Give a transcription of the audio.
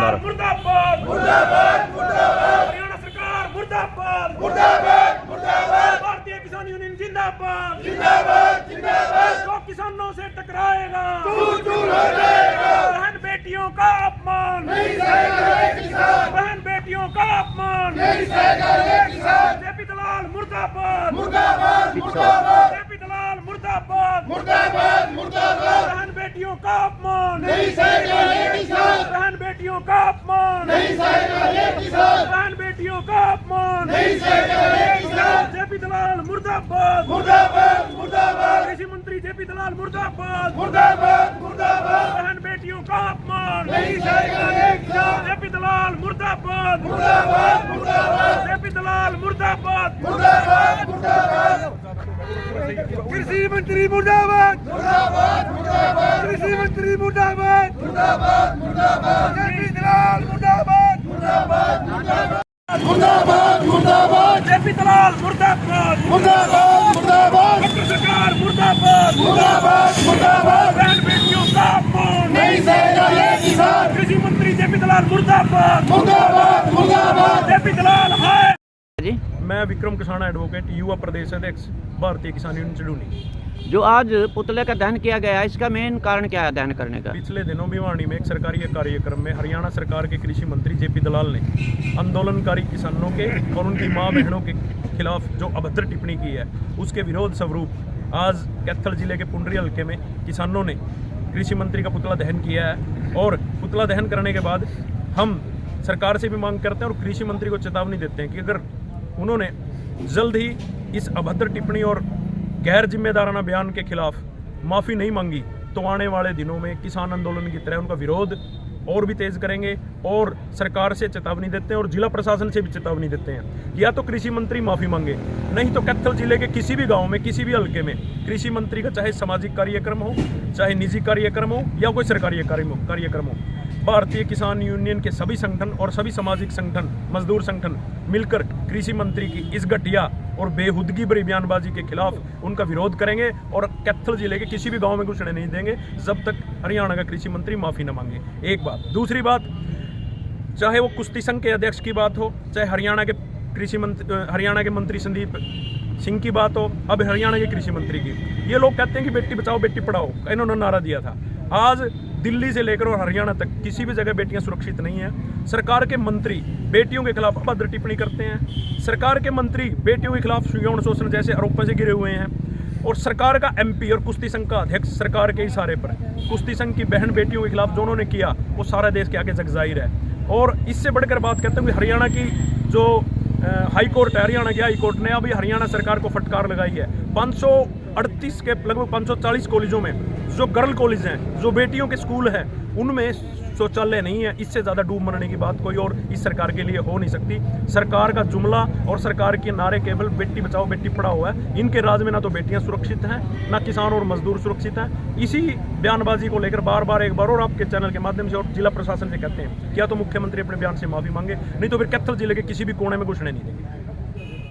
नारा। मुर्दाबाद मुर्दाबाद मुर्दाबाद, हरियाणा सरकार मुर्दाबाद मुर्दाबाद मुर्दाबाद, भारतीय किसान यूनियन जिंदाबाद जिंदाबाद जिंदाबाद। जो किसानों से टकराएगा दूर हो जाएगा। बहन बेटियों का अपमान नहीं सहेगा ये किसान, बहन बेटियों का अपमान नहीं सहेगा ये किसान। जेपी दलाल मुर्दाबाद मुर्दाबाद मुर्दाबाद, जेपी दलाल मुर्दाबाद मुर्दाबाद मुर्दाबाद, बहन बेटियों का अपमान नहीं सहेगा ये किसान, बहन बेटियों का अपमान नहीं सहेगा ये किसान, बहन बेटियों का अपमान नहीं सहेगा ये किसान। जेपी दलाल मुर्दाबाद मुर्दाबाद मुर्दाबाद, कृषि मंत्री जेपी दलाल मुर्दाबाद मुर्दाबाद मुर्दाबाद, बहन बेटियों का अपमान नहीं सहेगा ये किसान। जेपी दलाल मुर्दाबाद मुर्दाबाद मुर्दाबाद, जेपी दलाल मुर्दाबाद मुर्दाबाद मुर्दाबाद, कृषि मंत्री मुर्दाबाद मुर्दाबाद मुर्दाबाद, कृषि मंत्री मुर्दाबाद मुर्दाबाद मुर्दाबाद, जेपी दलाल मुर्दाबाद मुर्दाबाद मुर्दाबाद मुर्दाबाद मुर्दाबाद, जेपी दलाल मुर्दाबाद मुर्दाबाद मुर्दाबाद, केंद्र सरकार मुर्दाबाद मुर्दाबाद मुर्दाबाद, बहन बेटियों का अपमान नहीं सहेगा ये किसान। कृषि मंत्री जेपी दलाल मुर्दाबाद मुर्दाबाद मुर्दाबाद, जेपी दलाल है। जी, मैं विक्रम किसाना एडवोकेट, युवा प्रदेश अध्यक्ष, भारतीय किसान यूनियन चंडूनी। जो आज पुतले का दहन किया गया है, इसका मेन कारण क्या है दहन करने का? पिछले दिनों भिवानी में एक सरकारी कार्यक्रम में हरियाणा सरकार के कृषि मंत्री जेपी दलाल ने आंदोलनकारी किसानों के और उनकी मां बहनों के खिलाफ जो अभद्र टिप्पणी की है, उसके विरोध स्वरूप आज कैथल जिले के पुंडरी हल्के में किसानों ने कृषि मंत्री का पुतला दहन किया है। और पुतला दहन करने के बाद हम सरकार से भी मांग करते हैं और कृषि मंत्री को चेतावनी देते हैं कि अगर उन्होंने जल्द ही इस अभद्र टिप्पणी और गैर जिम्मेदाराना बयान के खिलाफ माफ़ी नहीं मांगी तो आने वाले दिनों में किसान आंदोलन की तरह उनका विरोध और भी तेज करेंगे। और सरकार से चेतावनी देते हैं और जिला प्रशासन से भी चेतावनी देते हैं, या तो कृषि मंत्री माफ़ी मांगे, नहीं तो कैथल जिले के किसी भी गांव में, किसी भी हल्के में कृषि मंत्री का चाहे सामाजिक कार्यक्रम हो, चाहे निजी कार्यक्रम हो, या कोई सरकारी कार्यक्रम हो, भारतीय किसान यूनियन के सभी संगठन और सभी सामाजिक संगठन, मजदूर संगठन मिलकर कृषि मंत्री की इस घटिया और बेहुदगी भरी बयानबाजी के खिलाफ उनका विरोध करेंगे और कैथल जिले के किसी भी गांव में घुसने नहीं देंगे जब तक हरियाणा का कृषि मंत्री माफ़ी न मांगे। एक बात। दूसरी बात, चाहे वो कुश्ती संघ के अध्यक्ष की बात हो, चाहे हरियाणा के मंत्री संदीप सिंह की बात हो, अब हरियाणा के कृषि मंत्री की, ये लोग कहते हैं कि बेटी बचाओ बेटी पढ़ाओ, इन्होंने नारा दिया था। आज दिल्ली से लेकर और हरियाणा तक किसी भी जगह बेटियां सुरक्षित नहीं हैं। सरकार के मंत्री बेटियों के खिलाफ अभद्र टिप्पणी करते हैं, सरकार के मंत्री बेटियों के खिलाफ यौन शोषण जैसे आरोपों से घिरे हुए हैं, और सरकार का एमपी और कुश्ती संघ का अध्यक्ष सरकार के इशारे पर कुश्ती संघ की बहन बेटियों के खिलाफ जो उन्होंने किया वो सारा देश के आगे जगजाहिर है। और इससे बढ़कर बात करते हैं कि हरियाणा की जो हाई कोर्ट है, हरियाणा की हाई कोर्ट ने अभी हरियाणा सरकार को फटकार लगाई है। 538 के लगभग 540 कॉलेजों में जो गर्ल कॉलेज हैं, जो बेटियों के स्कूल हैं, उनमें शौचालय नहीं है। इससे ज़्यादा डूब मरने की बात कोई और इस सरकार के लिए हो नहीं सकती। सरकार का जुमला और सरकार के नारे केवल बेटी बचाओ बेटी पढ़ाओ है। इनके राज में ना तो बेटियां सुरक्षित हैं, ना किसान और मजदूर सुरक्षित हैं। इसी बयानबाजी को लेकर बार बार एक बार और आपके चैनल के माध्यम से और जिला प्रशासन से कहते हैं, क्या तो मुख्यमंत्री अपने बयान से माफ़ी मांगे, नहीं तो फिर कैथल जिले के किसी भी कोने में घुसने नहीं देंगे।